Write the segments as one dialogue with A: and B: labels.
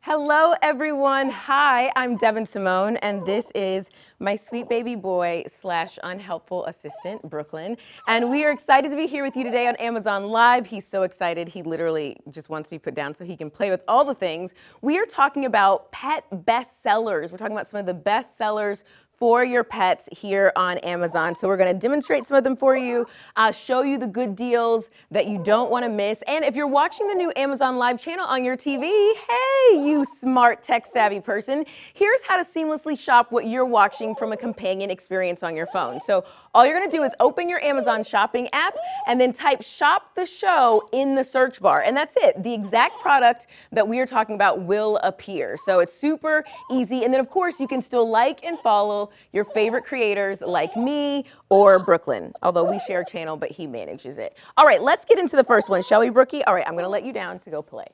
A: Hello, everyone. Hi, I'm Devin Simone, and this is my sweet baby boy slash unhelpful assistant, Brooklyn. And we are excited to be here with you today on Amazon Live. He's so excited. He literally just wants to be put down so he can play with all the things. We are talking about pet bestsellers. We're talking about some of the best sellers for your pets here on Amazon. So we're going to demonstrate some of them for you, show you the good deals that you don't want to miss. And if you're watching the new Amazon Live channel on your TV, hey, you smart tech savvy person, here's how to seamlessly shop what you're watching from a companion experience on your phone. So all you're going to do is open your Amazon shopping app and then type shop the show in the search bar. And that's it. The exact product that we are talking about will appear. So it's super easy. And then of course you can still like and follow your favorite creators like me or Brooklyn, although we share a channel, but he manages it. All right, let's get into the first one, shall we, Brookie? All right, I'm going to let you down to go play.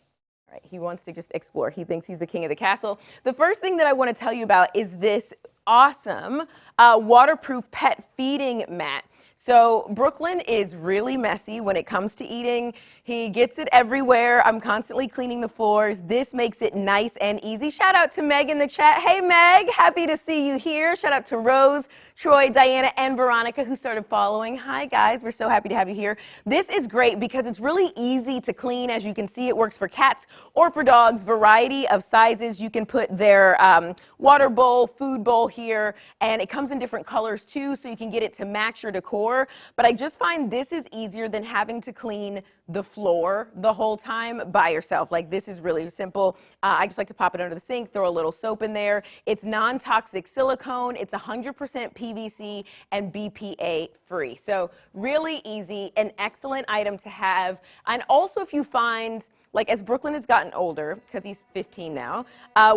A: All right, he wants to just explore. He thinks he's the king of the castle. The first thing that I want to tell you about is this awesome waterproof pet feeding mat. So Brooklyn is really messy when it comes to eating. He gets it everywhere. I'm constantly cleaning the floors. This makes it nice and easy. Shout out to Meg in the chat. Hey Meg, happy to see you here. Shout out to Rose, Troy, Diana, and Veronica who started following. Hi guys, we're so happy to have you here. This is great because it's really easy to clean. As you can see, it works for cats or for dogs. Variety of sizes. You can put their water bowl, food bowl here, and it comes in different colors too, so you can get it to match your decor. But I just find this is easier than having to clean the floor the whole time by yourself. Like, this is really simple. I just like to pop it under the sink, throw a little soap in there. It's non-toxic silicone. It's 100% PVC and BPA free. So really easy, an excellent item to have. And also if you find, like as Brooklyn has gotten older, because he's 15 now,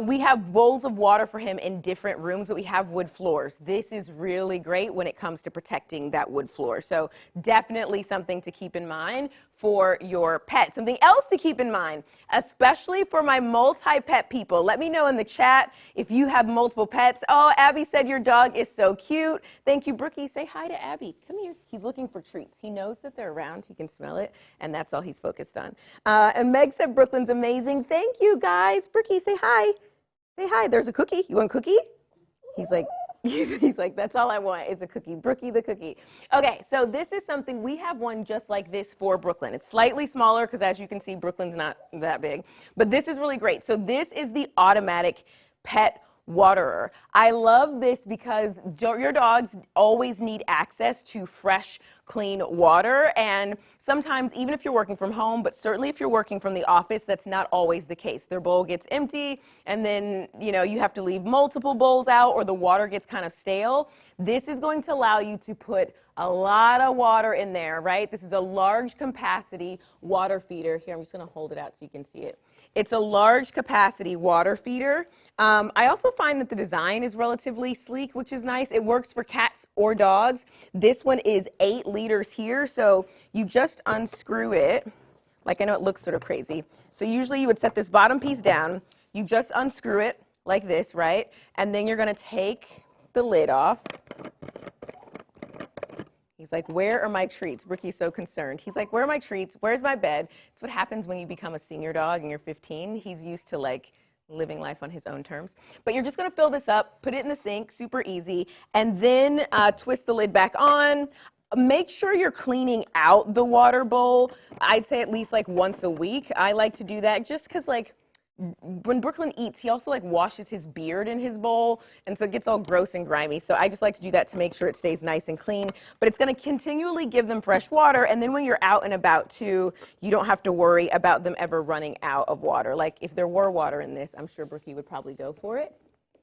A: we have bowls of water for him in different rooms, but we have wood floors. This is really great when it comes to protecting that wood floor. So definitely something to keep in mind for your pet. Something else to keep in mind, especially for my multi-pet people. Let me know in the chat if you have multiple pets. Oh, Abby said your dog is so cute. Thank you, Brookie. Say hi to Abby. Come here. He's looking for treats. He knows that they're around. He can smell it, and that's all he's focused on. And Meg said Brooklyn's amazing. Thank you, guys. Brookie, say hi. Say hi. There's a cookie. You want a cookie? He's like, that's all I want is a cookie. Brookie the cookie. Okay, so this is something, we have one just like this for Brooklyn. It's slightly smaller because as you can see, Brooklyn's not that big. But this is really great. So this is the automatic pet waterer. I love this because your dogs always need access to fresh, clean water. And sometimes, even if you're working from home, but certainly if you're working from the office, that's not always the case. Their bowl gets empty, and then you have to leave multiple bowls out, or the water gets kind of stale. This is going to allow you to put a lot of water in there, right? This is a large capacity water feeder. Here, I'm just going to hold it out so you can see it. It's a large capacity water feeder. I also find that the design is relatively sleek, which is nice. It works for cats or dogs. This one is 8 liters here, so you just unscrew it. Like, I know it looks sort of crazy. So usually you would set this bottom piece down. You just unscrew it like this, right? And then you're going to take the lid off. He's like, where are my treats? Brookie's so concerned. He's like, where are my treats? Where's my bed? It's what happens when you become a senior dog and you're 15. He's used to like living life on his own terms. But you're just going to fill this up, put it in the sink, super easy, and then twist the lid back on. Make sure you're cleaning out the water bowl. I'd say at least like once a week. I like to do that just because like when Brooklyn eats, he also like washes his beard in his bowl, and so it gets all gross and grimy. So I just like to do that to make sure it stays nice and clean. But it's going to continually give them fresh water, and then when you're out and about too, you don't have to worry about them ever running out of water. Like if there were water in this, I'm sure Brookie would probably go for it.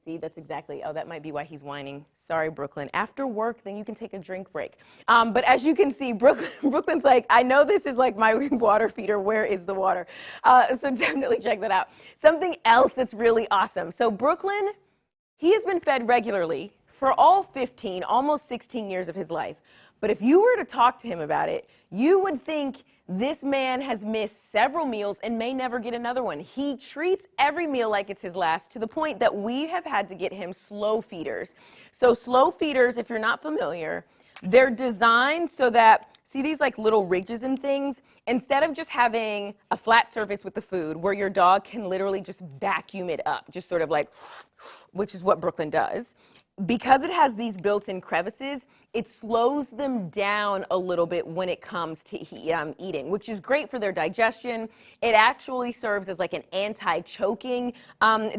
A: See, that's exactly, oh, that might be why he's whining. Sorry, Brooklyn. After work, then you can take a drink break. But as you can see, Brooklyn's like, I know this is like my water feeder. Where is the water? So definitely check that out. Something else that's really awesome. So Brooklyn, he has been fed regularly for all 15, almost 16 years of his life. But if you were to talk to him about it, you would think this man has missed several meals and may never get another one. He treats every meal like it's his last, to the point that we have had to get him slow feeders. So slow feeders, if you're not familiar, they're designed so that see these like little ridges and things? Instead of just having a flat surface with the food where your dog can literally just vacuum it up, just sort of like, which is what Brooklyn does, because it has these built-in crevices, it slows them down a little bit when it comes to eating, which is great for their digestion. It actually serves as like an anti-choking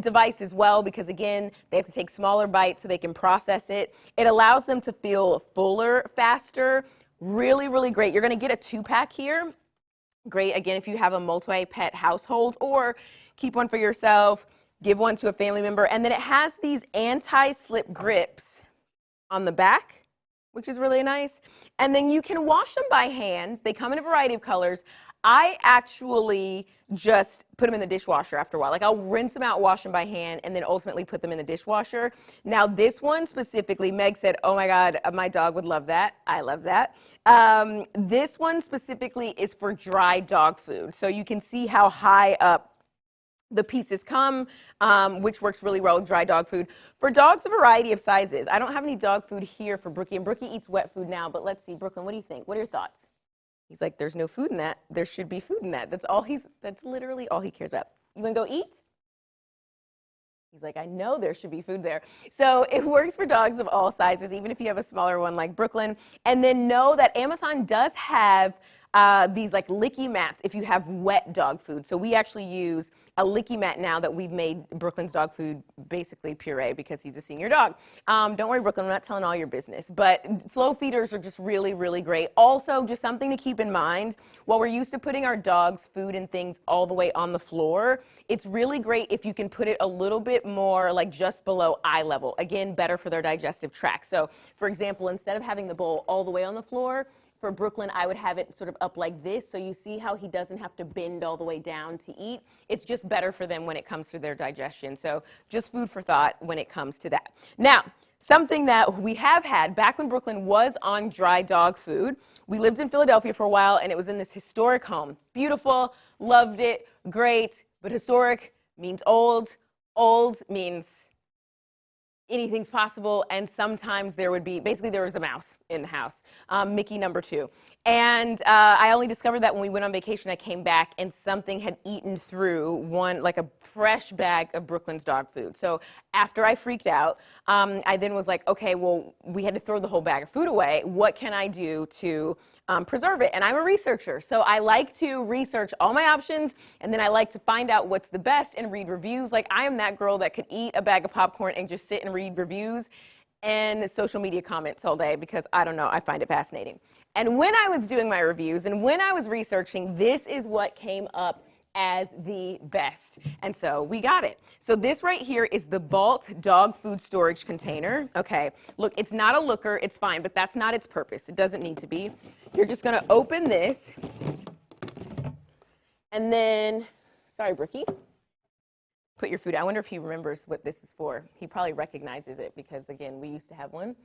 A: device as well, because again, they have to take smaller bites so they can process it. It allows them to feel fuller faster. Really, really great. You're going to get a 2-pack here. Great, again, if you have a multi-pet household, or keep one for yourself, give one to a family member. And then it has these anti-slip grips on the back, which is really nice. And then you can wash them by hand. They come in a variety of colors. I actually just put them in the dishwasher after a while. Like, I'll rinse them out, wash them by hand, and then ultimately put them in the dishwasher. Now, this one specifically, Meg said, oh my God, my dog would love that. I love that. This one specifically is for dry dog food. So you can see how high up the pieces come, which works really well with dry dog food. For dogs, a variety of sizes. I don't have any dog food here for Brookie, and Brookie eats wet food now, but let's see. Brooklyn, what do you think? What are your thoughts? He's like, there's no food in that. There should be food in that. That's literally all he cares about. You wanna go eat? He's like, I know there should be food there. So it works for dogs of all sizes, even if you have a smaller one like Brooklyn. And then know that Amazon does have these like licky mats if you have wet dog food. So we actually use a licky mat now that we've made Brooklyn's dog food basically puree because he's a senior dog. Don't worry, Brooklyn, I'm not telling all your business. But slow feeders are just really, really great. Also, just something to keep in mind, while we're used to putting our dogs' food and things all the way on the floor, it's really great if you can put it a little bit more like just below eye level. Again, better for their digestive tract. So, for example, instead of having the bowl all the way on the floor, for Brooklyn, I would have it sort of up like this, so you see how he doesn't have to bend all the way down to eat. It's just better for them when it comes to their digestion. So just food for thought when it comes to that. Now, something that we have had back when Brooklyn was on dry dog food, we lived in Philadelphia for a while, and it was in this historic home. Beautiful, loved it, great, but historic means old. Old means anything's possible, and sometimes there would be, basically there was a mouse in the house, Mickey number 2. And I only discovered that when we went on vacation. I came back and something had eaten through like a fresh bag of Brooklyn's dog food. So after I freaked out, I then was like, okay, well, we had to throw the whole bag of food away. What can I do to preserve it? And I'm a researcher, so I like to research all my options, and then I like to find out what's the best and read reviews. Like, I am that girl that could eat a bag of popcorn and just sit and read reviews and social media comments all day because, I don't know, I find it fascinating. And when I was doing my reviews and when I was researching, this is what came up as the best. And so we got it. So this right here is the Vault dog food storage container. Okay, look, it's not a looker, it's fine, but that's not its purpose. It doesn't need to be. You're just gonna open this, and then, sorry, Brookie, put your food. I wonder if he remembers what this is for. He probably recognizes it because, again, we used to have one.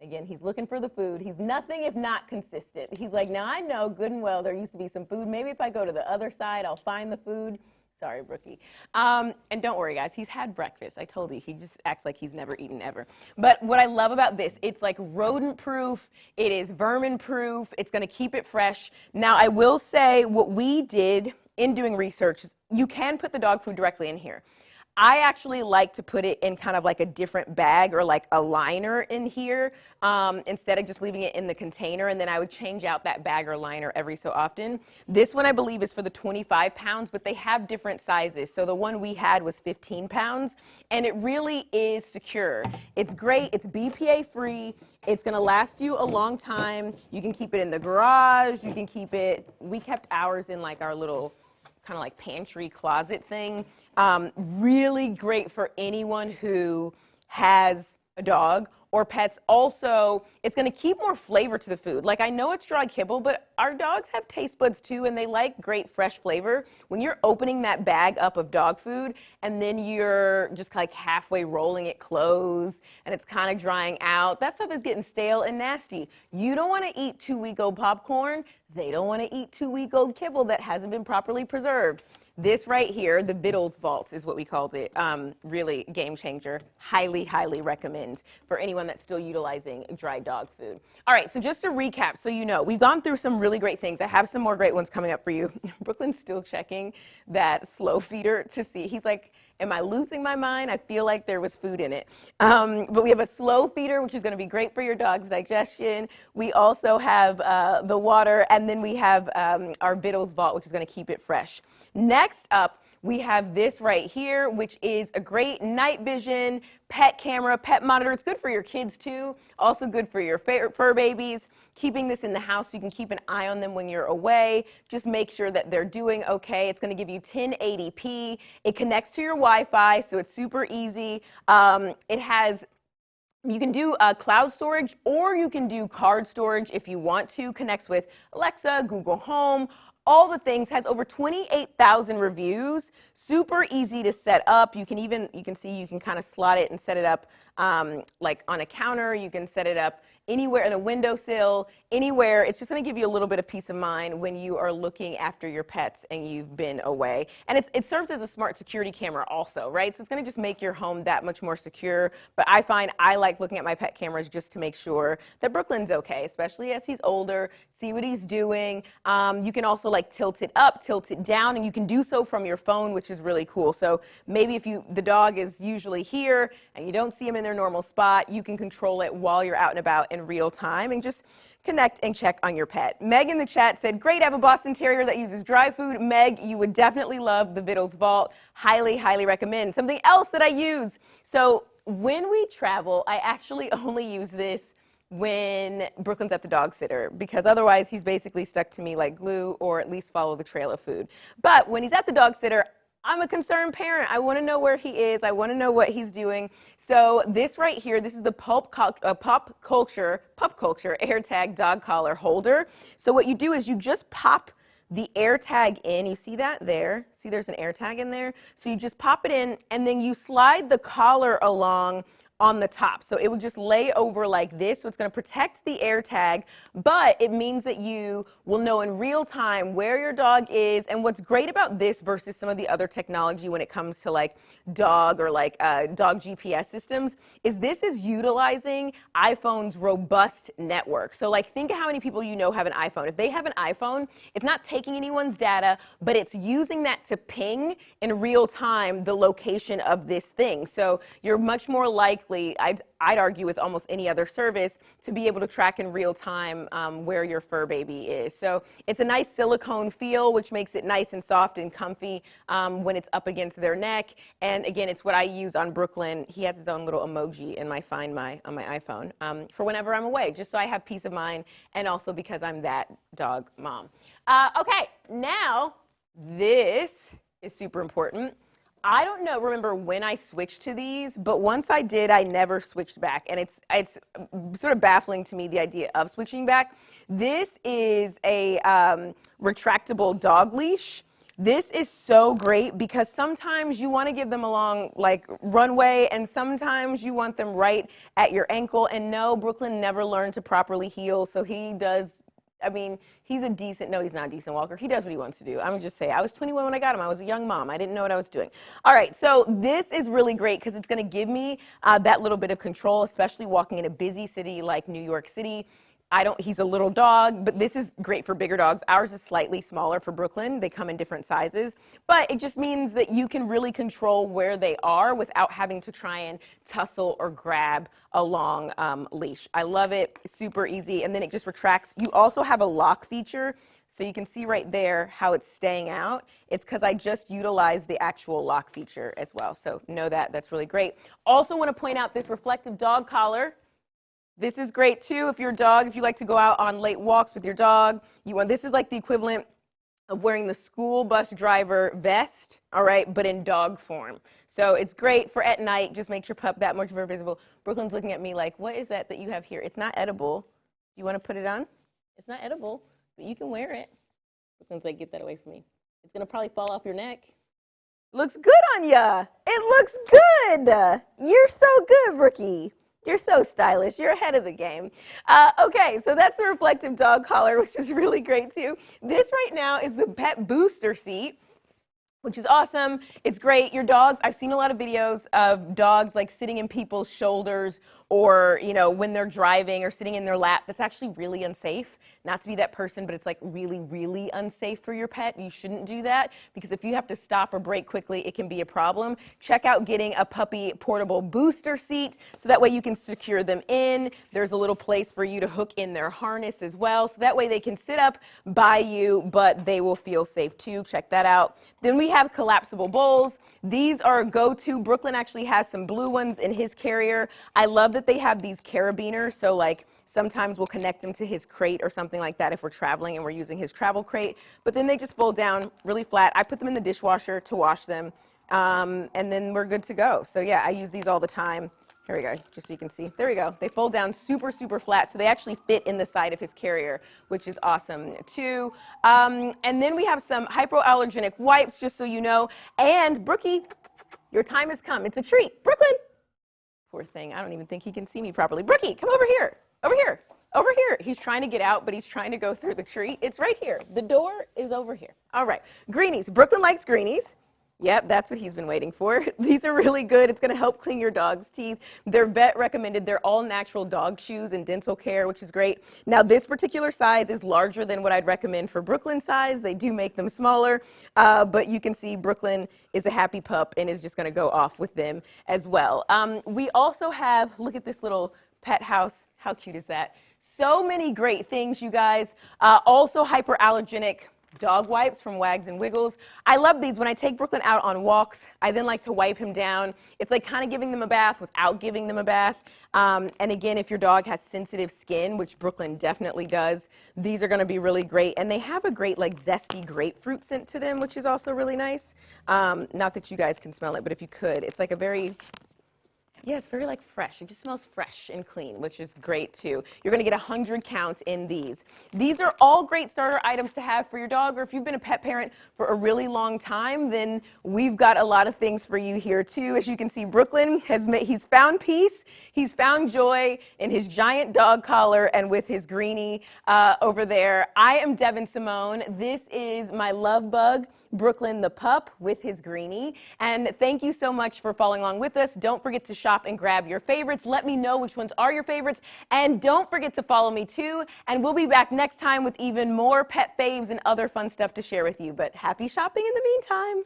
A: Again, he's looking for the food. He's nothing if not consistent. He's like, now I know good and well there used to be some food. Maybe if I go to the other side, I'll find the food. Sorry, Brookie. And don't worry, guys. He's had breakfast. I told you. He just acts like he's never eaten ever. But what I love about this, it's like rodent-proof. It is vermin-proof. It's going to keep it fresh. Now, I will say what we did in doing research is you can put the dog food directly in here. I actually like to put it in kind of like a different bag or like a liner in here instead of just leaving it in the container, and then I would change out that bag or liner every so often. This one I believe is for the 25 pounds, but they have different sizes. So the one we had was 15 pounds, and it really is secure. It's great. It's BPA free. It's going to last you a long time. You can keep it in the garage. You can keep it, we kept ours in like our little kind of like pantry closet thing. Really great for anyone who has a dog or pets. Also, it's going to keep more flavor to the food. Like, I know it's dry kibble, but our dogs have taste buds too, and they like great fresh flavor. When you're opening that bag up of dog food and then you're just like halfway rolling it closed and it's kind of drying out, that stuff is getting stale and nasty. You don't want to eat 2-week-old popcorn. They don't want to eat 2-week-old kibble that hasn't been properly preserved. This right here, the Vittles Vault is what we called it. Really game changer. Highly, highly recommend for anyone that's still utilizing dry dog food. All right, so just to recap, so you know, we've gone through some really great things. I have some more great ones coming up for you. Brooklyn's still checking that slow feeder to see. He's like, am I losing my mind? I feel like there was food in it. But we have a slow feeder, which is going to be great for your dog's digestion. We also have the water, and then we have our Vittles Vault, which is going to keep it fresh. Next up, we have this right here, which is a great night vision pet camera, pet monitor. It's good for your kids too. Also good for your fur babies. Keeping this in the house so you can keep an eye on them when you're away. Just make sure that they're doing okay. It's going to give you 1080p. It connects to your Wi-Fi, so it's super easy. You can do cloud storage, or you can do card storage if you want to. Connects with Alexa, Google Home, all the things. Has over 28,000 reviews. Super easy to set up. You can kind of slot it and set it up like on a counter. You can set it up anywhere in a windowsill, anywhere. It's just going to give you a little bit of peace of mind when you are looking after your pets and you've been away. And it serves as a smart security camera also, right? So it's going to just make your home that much more secure. But I find I like looking at my pet cameras just to make sure that Brooklyn's okay, especially as he's older, see what he's doing. You can also like tilt it up, tilt it down, and you can do so from your phone, which is really cool. So maybe if the dog is usually here and you don't see him in their normal spot, you can control it while you're out and about in real time and just connect and check on your pet. Meg in the chat said, great, I have a Boston Terrier that uses dry food. Meg, you would definitely love the Vittles Vault. Highly, highly recommend. Something else that I use. So when we travel, I actually only use this when Brooklyn's at the dog sitter, because otherwise he's basically stuck to me like glue, or at least follow the trail of food. But when he's at the dog sitter, I'm a concerned parent. I want to know where he is. I want to know what he's doing. So this right here, this is the Pop Culture AirTag dog collar holder. So what you do is you just pop the AirTag in. You see that there? See there's an AirTag in there? So you just pop it in, and then you slide the collar along on the top. So it would just lay over like this. So it's going to protect the AirTag, but it means that you will know in real time where your dog is. And what's great about this versus some of the other technology when it comes to like dog or like dog GPS systems is this is utilizing iPhone's robust network. So like think of how many people you know have an iPhone. If they have an iPhone, it's not taking anyone's data, but it's using that to ping in real time the location of this thing. So you're much more likely, I'd argue with almost any other service, to be able to track in real time where your fur baby is. So it's a nice silicone feel, which makes it nice and soft and comfy when it's up against their neck. And again, it's what I use on Brooklyn. He has his own little emoji in my Find My on my iPhone for whenever I'm away, just so I have peace of mind, and also because I'm that dog mom. Okay, now this is super important. I don't remember when I switched to these, but once I did, I never switched back. And it's sort of baffling to me, the idea of switching back. This is a retractable dog leash. This is so great because sometimes you want to give them a long like runway, and sometimes you want them right at your ankle. And no, Brooklyn never learned to properly heel, so he does. I mean, he's a decent, no, he's not a decent walker. He does what he wants to do. I'm just saying, I was 21 when I got him. I was a young mom. I didn't know what I was doing. All right, so this is really great because it's going to give me that little bit of control, especially walking in a busy city like New York City. He's a little dog, but this is great for bigger dogs. Ours is slightly smaller for Brooklyn. They come in different sizes, but it just means that you can really control where they are without having to try and tussle or grab a long leash. I love it. It's super easy, and then it just retracts. You also have a lock feature, so you can see right there how it's staying out. It's because I just utilized the actual lock feature as well, so know that. That's really great. Also want to point out this reflective dog collar. This is great too if you like to go out on late walks with your dog. This is like the equivalent of wearing the school bus driver vest, all right, but in dog form. So it's great for at night, just makes your pup that much more visible. Brooklyn's looking at me like, what is that you have here? It's not edible. Do you want to put it on? It's not edible, but you can wear it. Brooklyn's like, get that away from me. It's going to probably fall off your neck. Looks good on ya. It looks good. You're so good, Brookie. You're so stylish. You're ahead of the game. Okay, so that's the reflective dog collar, which is really great too. This right now is the pet booster seat, which is awesome. It's great. Your dogs, I've seen a lot of videos of dogs like sitting in people's shoulders or, you know, when they're driving or sitting in their lap. That's actually really unsafe. Not to be that person, but it's like really, really unsafe for your pet. You shouldn't do that because if you have to stop or brake quickly, it can be a problem. Check out getting a puppy portable booster seat so that way you can secure them in. There's a little place for you to hook in their harness as well. So that way they can sit up by you, but they will feel safe too. Check that out. Then we have collapsible bowls. These are a go-to. Brooklyn actually has some blue ones in his carrier. I love that they have these carabiners. So like sometimes we'll connect him to his crate or something like that if we're traveling and we're using his travel crate. But then they just fold down really flat. I put them in the dishwasher to wash them, and then we're good to go. So yeah, I use these all the time. Here we go, just so you can see. There we go. They fold down super, super flat, so they actually fit in the side of his carrier, which is awesome too. And then we have some hypoallergenic wipes, just so you know. And Brookie, your time has come. It's a treat. Brooklyn. Poor thing. I don't even think he can see me properly. Brookie, come over here. Over here. Over here. He's trying to get out, but he's trying to go through the tree. It's right here. The door is over here. All right. Greenies. Brooklyn likes greenies. Yep, that's what he's been waiting for. These are really good. It's going to help clean your dog's teeth. They're vet recommended. They're all natural dog chews and dental care, which is great. Now, this particular size is larger than what I'd recommend for Brooklyn size. They do make them smaller, but you can see Brooklyn is a happy pup and is just going to go off with them as well. We also have, look at this little pet house. How cute is that? So many great things, you guys. Also hyperallergenic dog wipes from Wags and Wiggles. I love these. When I take Brooklyn out on walks, I then like to wipe him down. It's like kind of giving them a bath without giving them a bath. And again, if your dog has sensitive skin, which Brooklyn definitely does, these are going to be really great. And they have a great like zesty grapefruit scent to them, which is also really nice. Not that you guys can smell it, but if you could, it's like a very... yeah, it's very like fresh. It just smells fresh and clean, which is great too. You're going to get 100 counts in these. These are all great starter items to have for your dog, or if you've been a pet parent for a really long time, then we've got a lot of things for you here too. As you can see, Brooklyn he's found peace. He's found joy in his giant dog collar and with his greenie over there. I am Devin Simone. This is my love bug, Brooklyn the pup with his greenie. And thank you so much for following along with us. Don't forget to shop and grab your favorites. Let me know which ones are your favorites. And don't forget to follow me too. And we'll be back next time with even more pet faves and other fun stuff to share with you. But happy shopping in the meantime.